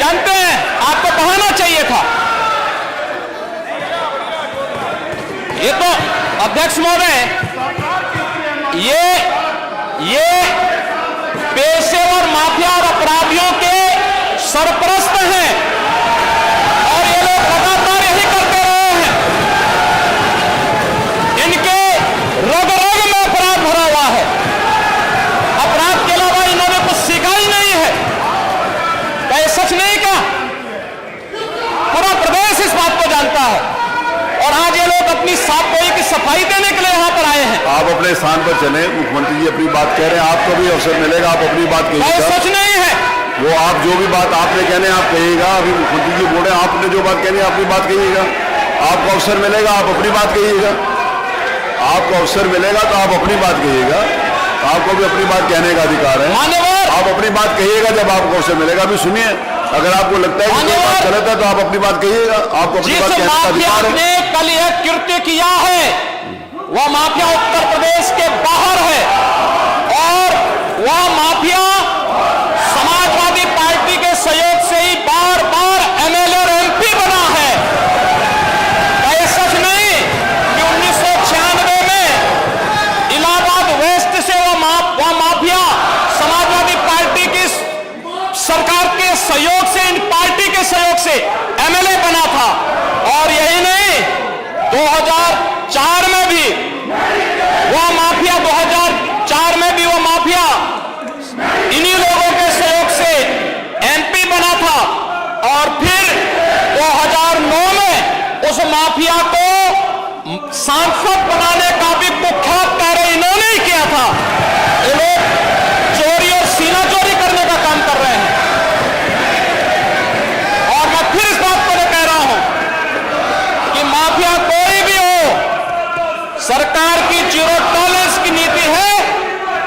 जानते हैं आपको बहाना चाहिए था। ये तो अध्यक्ष महोदय, ये पेशेवर माफिया और अपराधियों के सरपरस्त हैं और ये लोग लगातार यही करते रहे हैं। इनके रग रग में अपराध भरा हुआ है। अपराध के अलावा इन्होंने कुछ सीखा ही नहीं है। क्या ये सच नहीं? क्या पूरा प्रदेश इस बात को जानता है? और आज ये लोग अपनी साफ गोई की सफाई देने के लिए यहां पर आए हैं। आप अपने स्थान पर चले, मुख्यमंत्री जी अपनी बात कह रहे हैं, आपको भी अवसर मिलेगा, आप अपनी बात कहिएगा। सच नहीं है वो आप जो भी बात आपने कहने आप कहिएगा। अभी मुख्यमंत्री जी बोले आपने जो बात कहनी है अपनी बात कहिएगा। आपको अवसर मिलेगा, आप अपनी बात कहिएगा। आपको अवसर मिलेगा तो आप अपनी बात कहिएगा। आपको भी अपनी बात कहने का अधिकार है। आप अपनी बात कहिएगा जब आपको अवसर मिलेगा। अभी सुनिए, अगर आपको लगता है कि बात गलत है तो आप अपनी बात कहिएगा। आपको अपनी बात कहने का अधिकार है। कल यह कृत्य किया है वह माफिया उत्तर प्रदेश के बाहर है और वह माफिया समाजवादी पार्टी के सहयोग से ही बार बार एमएलए और एमपी बना है। क्या सच नहीं कि 1996 में इलाहाबाद वेस्ट से वह माफिया समाजवादी पार्टी की सरकार के सहयोग से, इन पार्टी के सहयोग से एमएलए बना था। और यही नहीं, 2004 में भी वह माफिया 2004 में भी वह माफिया इन्हीं लोगों के सहयोग से एमपी बना था। और फिर 2009 में उस माफिया को सांसद बनाने का भी कुख्यात कार्य इन्होंने ही किया था। ये लोग चोरी और सीना चोरी करने का काम कर रहे हैं। और मैं फिर इस बात को कह रहा हूं कि माफिया कोई भी हो, सरकार की जीरो टॉलरेंस की नीति है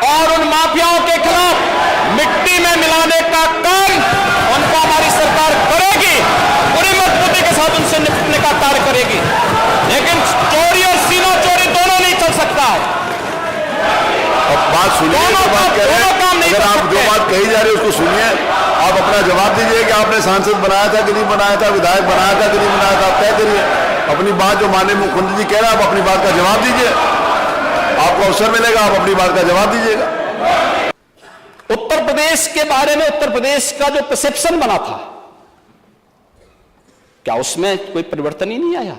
और उन माफियाओं के खिलाफ मिट्टी में मिलाने का काम उनको हमारी सरकार करेगी। पूरी मजबूती के साथ उनसे निपटने का कार्य करेगी। लेकिन चोरी और सीना चोरी दोनों नहीं चल सकता है। अब बात सुनिए, बात कह रहे हैं। अगर आप जो बात कही जा रही है उसको सुनिए। आप अपना जवाब दीजिए कि आपने सांसद बनाया था कि नहीं बनाया था, विधायक बनाया था कि नहीं बनाया था। आप तय करिए अपनी बात। जो माननीय मुख्यमंत्री जी कह रहे हैं आप अपनी बात का जवाब दीजिए। आपको अवसर मिलेगा, आप अपनी बात का जवाब दीजिएगा। उत्तर प्रदेश के बारे में, उत्तर प्रदेश का जो परसेप्शन बना था, क्या उसमें कोई परिवर्तन ही नहीं आया?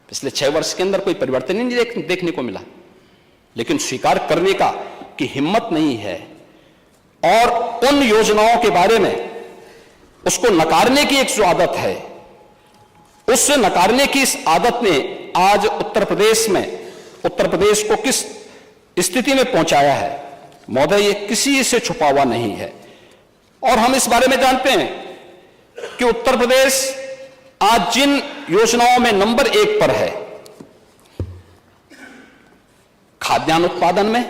पिछले 6 वर्ष के अंदर कोई परिवर्तन ही नहीं देखने को मिला। लेकिन स्वीकार करने का की हिम्मत नहीं है और उन योजनाओं के बारे में उसको नकारने की एक जो आदत है, उससे नकारने की इस आदत ने आज उत्तर प्रदेश को किस स्थिति में पहुंचाया है महोदय, ये किसी से छुपा हुआ नहीं है। और हम इस बारे में जानते हैं कि उत्तर प्रदेश आज जिन योजनाओं में नंबर 1 पर है, खाद्यान्न उत्पादन में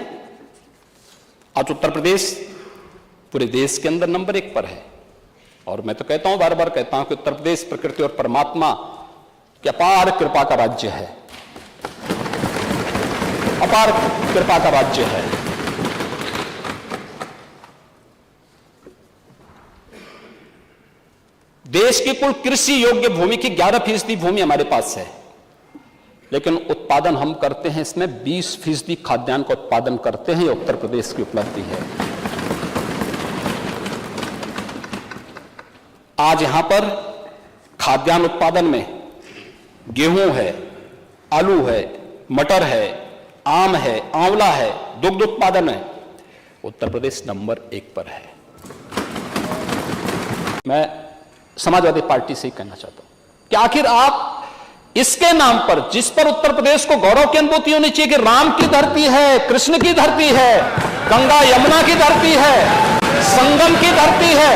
आज उत्तर प्रदेश पूरे देश के अंदर नंबर 1 पर है। और मैं तो कहता हूं, बार बार कहता हूं कि उत्तर प्रदेश प्रकृति और परमात्मा की अपार कृपा का राज्य है, अपार कृपा का राज्य है। देश की कुल कृषि योग्य भूमि की 11% भूमि हमारे पास है, लेकिन उत्पादन हम करते हैं इसमें 20% खाद्यान्न का उत्पादन करते हैं। उत्तर प्रदेश की उपलब्धि है। आज यहां पर खाद्यान्न उत्पादन में गेहूं है, आलू है, मटर है, आम है, आंवला है, दुग्ध उत्पादन में उत्तर प्रदेश नंबर 1 पर है। मैं समाजवादी पार्टी से ही कहना चाहता हूं कि आखिर आप इसके नाम पर, जिस पर उत्तर प्रदेश को गौरव की अनुभूति होनी चाहिए कि राम की धरती है, कृष्ण की धरती है, गंगा यमुना की धरती है, संगम की धरती है,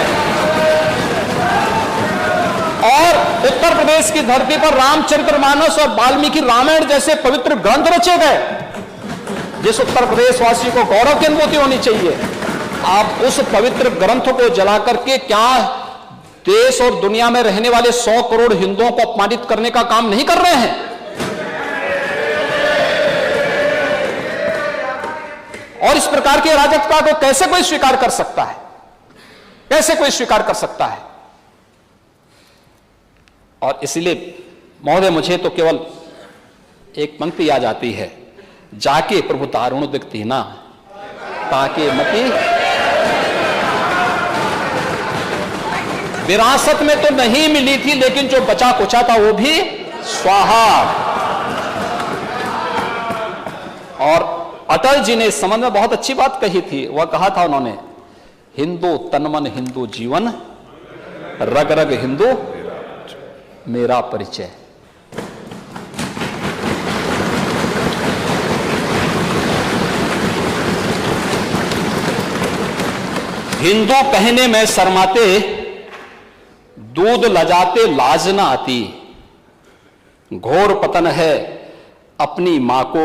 और उत्तर प्रदेश की धरती पर रामचरितमानस और वाल्मीकि रामायण जैसे पवित्र ग्रंथ रचे गए, जिस उत्तर प्रदेश वासी को गौरव की अनुभूति होनी चाहिए, आप उस पवित्र ग्रंथ को जला करके क्या देश और दुनिया में रहने वाले 100 करोड़ हिंदुओं को अपमानित करने का काम नहीं कर रहे हैं? और इस प्रकार की अराजकता को कैसे कोई स्वीकार कर सकता है? कैसे कोई स्वीकार कर सकता है? और इसलिए महोदय मुझे तो केवल एक पंक्ति याद आती है, जाके प्रभु दारुण दिखती ना ताके मती। विरासत में तो नहीं मिली थी, लेकिन जो बचा कुचा था वो भी स्वाहा। और अटल जी ने इस संबंध में बहुत अच्छी बात कही थी। वह कहा था उन्होंने, हिंदू तनमन हिंदू जीवन, रग रग हिंदू मेरा परिचय। हिंदू कहने में शर्माते, दूध लजाते लाज न आती। घोर पतन है अपनी मां को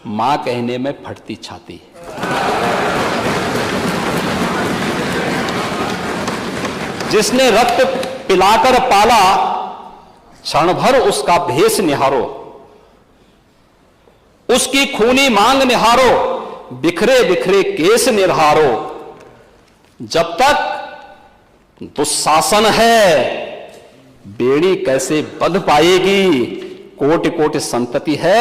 मां कहने में फटती छाती। जिसने रक्त पिलाकर पाला, क्षण भर उसका भेष निहारो। उसकी खूनी मांग निहारो, बिखरे बिखरे केस निहारो। जब तक दुशासन है, बेड़ी कैसे बंध पाएगी। कोटि कोटि संतति है,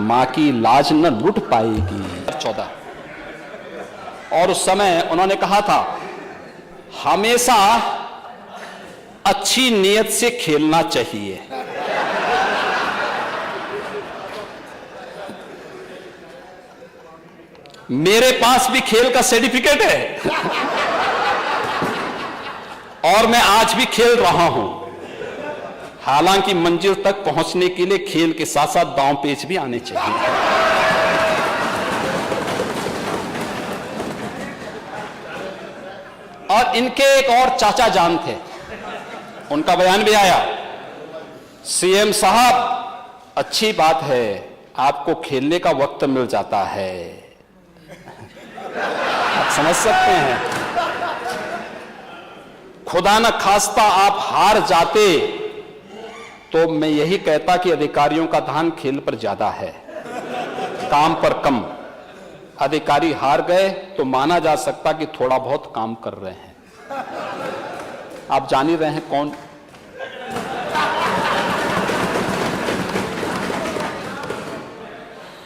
मां की लाज न लुट पाएगी। 14। और उस समय उन्होंने कहा था, हमेशा अच्छी नीयत से खेलना चाहिए। मेरे पास भी खेल का सर्टिफिकेट है और मैं आज भी खेल रहा हूं। हालांकि मंजिल तक पहुंचने के लिए खेल के साथ साथ दांव पेच भी आने चाहिए। और इनके एक और चाचा जान थे, उनका बयान भी आया, सीएम साहब अच्छी बात है, आपको खेलने का वक्त मिल जाता है। आप समझ सकते हैं, खुदा न खास्ता आप हार जाते तो मैं यही कहता कि अधिकारियों का ध्यान खेल पर ज्यादा है, काम पर कम। अधिकारी हार गए तो माना जा सकता कि थोड़ा बहुत काम कर रहे हैं। आप जान ही रहे हैं कौन